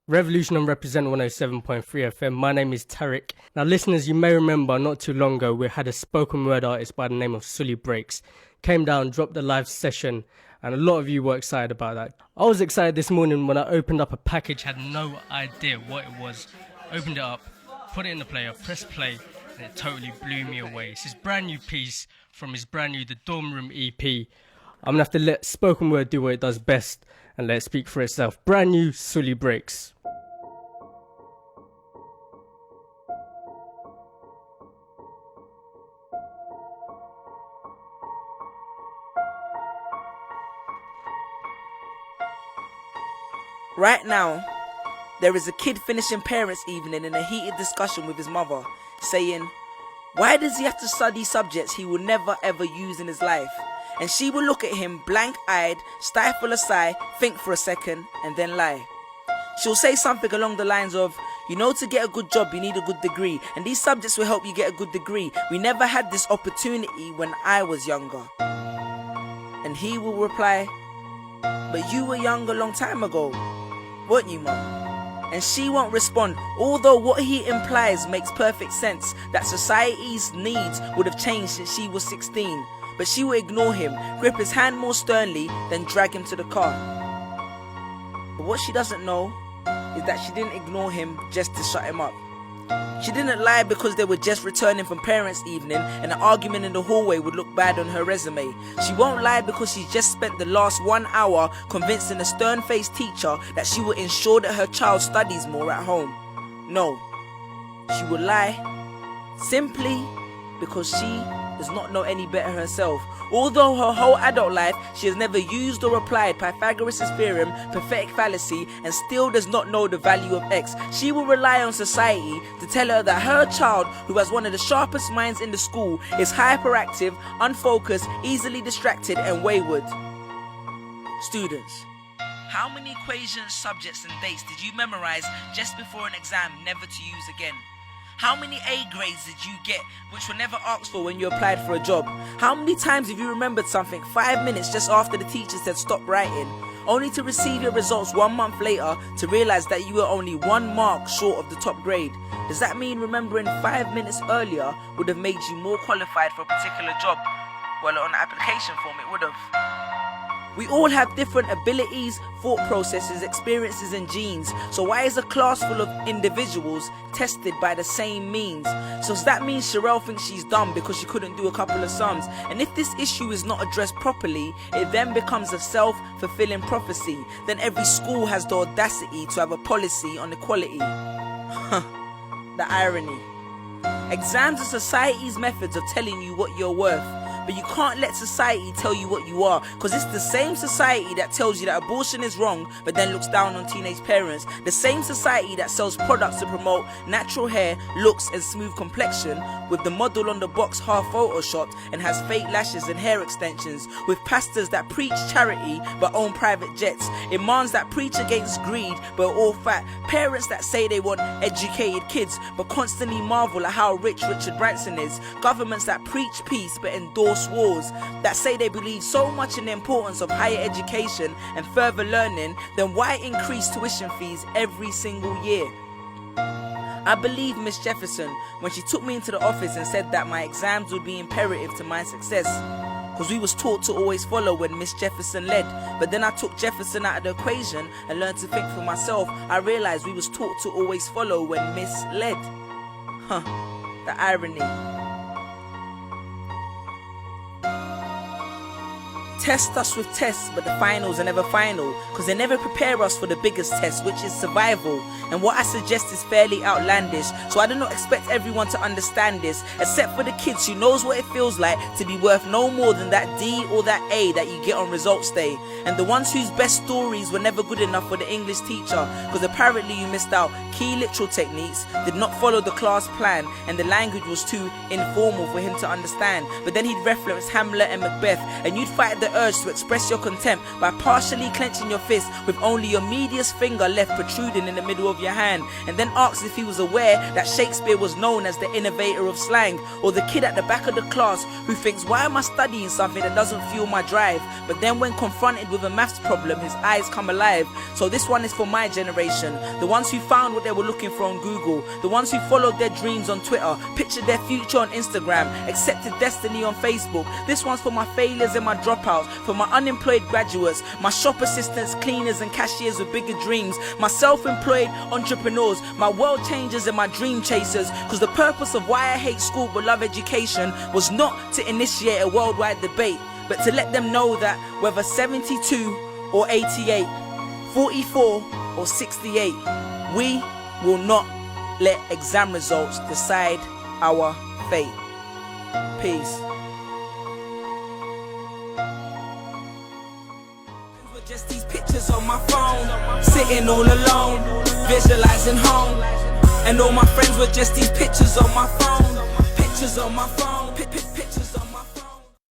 Revolution and Represent 107.3 FM. My name is Tarek. Now, listeners, you may remember not too long ago we had a spoken word artist by the name of Sully Breaks. Came down, dropped a live session, and a lot of you were excited about that. I was excited this morning when I opened up a package, had no idea what it was. Opened it up, put it in the player, pressed play, and it totally blew me away. It's his brand new piece from his brand new The Dorm Room EP. I'm going to have to let spoken word do what it does best and let it speak for itself. Brand new Sully Breaks. Right now, there is a kid finishing parents' evening in a heated discussion with his mother, saying, why does he have to study subjects he will never ever use in his life? And she will look at him blank-eyed, stifle a sigh, think for a second, and then lie. She'll say something along the lines of, you know, to get a good job you need a good degree, and these subjects will help you get a good degree. We never had this opportunity when I was younger. And he will reply, but you were young a long time ago, weren't you, Mum? And she won't respond, although what he implies makes perfect sense, that society's needs would have changed since she was 16. But she will ignore him, grip his hand more sternly, then drag him to the car. But what she doesn't know is that she didn't ignore him just to shut him up. She didn't lie because they were just returning from parents' evening and an argument in the hallway would look bad on her resume. She won't lie because she just spent the last 1 hour convincing a stern-faced teacher that she will ensure that her child studies more at home. No, she will lie simply because she does not know any better herself. Although her whole adult life she has never used or applied Pythagoras' theorem, pathetic fallacy, and still does not know the value of x, she will rely on society to tell her that her child, who has one of the sharpest minds in the school, is hyperactive, unfocused, easily distracted, and wayward. Students, how many equations, subjects, and dates did you memorize just before an exam never to use again? How many A grades did you get which were never asked for when you applied for a job? How many times have you remembered something 5 minutes just after the teacher said stop writing, only to receive your results 1 month later to realize that you were only 1 mark short of the top grade? Does that mean remembering 5 minutes earlier would have made you more qualified for a particular job? Well, on the application form it would have. We all have different abilities, thought processes, experiences and genes. So why is a class full of individuals tested by the same means? So does that mean Sherelle thinks she's dumb because she couldn't do a couple of sums? And if this issue is not addressed properly, it then becomes a self-fulfilling prophecy. Then every school has the audacity to have a policy on equality. The irony. Exams are society's methods of telling you what you're worth. But you can't let society tell you what you are, because it's the same society that tells you that abortion is wrong but then looks down on teenage parents. The same society that sells products to promote natural hair, looks and smooth complexion, with the model on the box half photoshopped and has fake lashes and hair extensions, with pastors that preach charity but own private jets, imams that preach against greed but are all fat, parents that say they want educated kids but constantly marvel at how rich Richard Branson is, governments that preach peace but endorse wars, that say they believe so much in the importance of higher education and further learning, then why increase tuition fees every single year? I believe Miss Jefferson when she took me into the office and said that my exams would be imperative to my success, because we was taught to always follow when Miss Jefferson led. But then I took Jefferson out of the equation and learned to think for myself. I realized we was taught to always follow when Miss led. The irony. Test us with tests, but the finals are never final, because they never prepare us for the biggest test, which is survival. And what I suggest is fairly outlandish, so I do not expect everyone to understand this, except for the kids who knows what it feels like to be worth no more than that D or that A that you get on results day, and the ones whose best stories were never good enough for the English teacher, because apparently you missed out key literal techniques, did not follow the class plan, and the language was too informal for him to understand. But then he'd reference Hamlet and Macbeth, and you'd fight the urge to express your contempt by partially clenching your fist with only your medius finger left protruding in the middle of your hand, and then asks if he was aware that Shakespeare was known as the innovator of slang, or the kid at the back of the class who thinks, why am I studying something that doesn't fuel my drive? But then when confronted with a maths problem, his eyes come alive. So this one is for my generation, the ones who found what they were looking for on Google, the ones who followed their dreams on Twitter, pictured their future on Instagram, accepted destiny on Facebook. This one's for my failures and my dropouts, for my unemployed graduates, my shop assistants, cleaners and cashiers with bigger dreams, my self-employed entrepreneurs, my world changers and my dream chasers. Because the purpose of why I hate school but love education was not to initiate a worldwide debate, but to let them know that whether 72 or 88, 44 or 68, we will not let exam results decide our fate. Peace. Just these pictures on my phone, sitting all alone, visualizing home. And all my friends were just these pictures on my phone, pictures on my phone.